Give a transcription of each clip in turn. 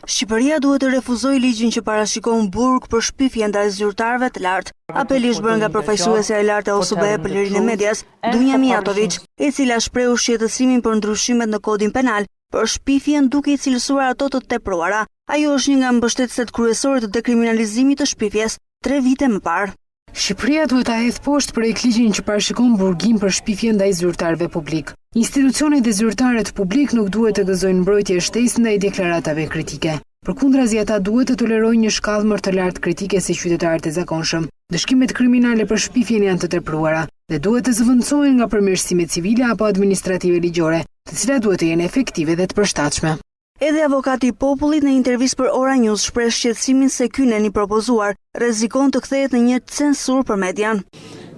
Shqipëria duhet të refuzojë ligjin që parashikon burg për shpifje ndaj zyrtarëve të lartë. Apeli është bërë nga përfaqësuesja e lartë e OSBE për lirinë e medias, Dunja Mijatović, e cila shprehu shqetësimin për ndryshimet në kodin penal për shpifjen duke i cilësuar ato të tepruara. Ajo është një nga mbështetësit kryesorë të dekriminalizimit të shpifjes 3 vite më parë. Shqipëria duhet ta hedhë poshtë projekt ligjin që parashikon burgim për shpifje ndaj zyrtarëve publik. Institucionet dhe zyrtarët publik nuk duhet të gëzojnë mbrojtje shtesë ndaj deklaratave kritike. Përkundrazi ata duhet të tolerojnë një shkallë më të lartë kritike si qytetarët e zakonshëm. Dëshkimet kriminale për shpifjen janë të tepruara dhe duhet të zëvendësohen nga përmirësimet civile apo administrative ligjore, të cilat duhet të jenë efektive dhe të përshtatshme. Edhe avokati i popullit në intervistë për Ora News shpreh shqetësimin se ky neni propozuar rrezikon të kthehet në një censur për median.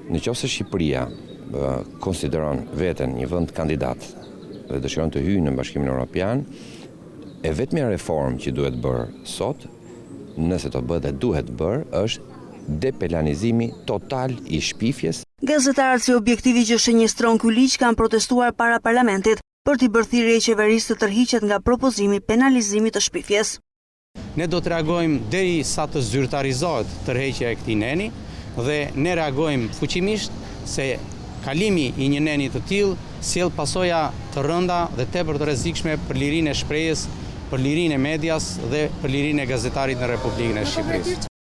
Nëse Shqipëria konsideron veten një vend kandidat dhe dëshiron të hyjë në Bashkimin Evropian, e vetmja reformë që duhet bërë sot, nëse të bëhet dhe duhet bërë, është depenalizimi total i shpifjes. Gazetarët si Objektivi që shënjestron ky ligj kanë protestuar para parlamentit për t'i bërë thirrje qeverisë të tërhiqet nga propozimi penalizimit të shpifjes. Ne do të reagojmë deri sa të zyrtarizohet tërheqja e këtij neni dhe ne reagojmë fuqimisht se kalimi i një neni të tillë sjell pasoja të rënda dhe tepër të rrezikshme për lirinë e shprehjes, për lirinë e medias dhe për lirinë e gazetarit në Republikën e Shqipërisë.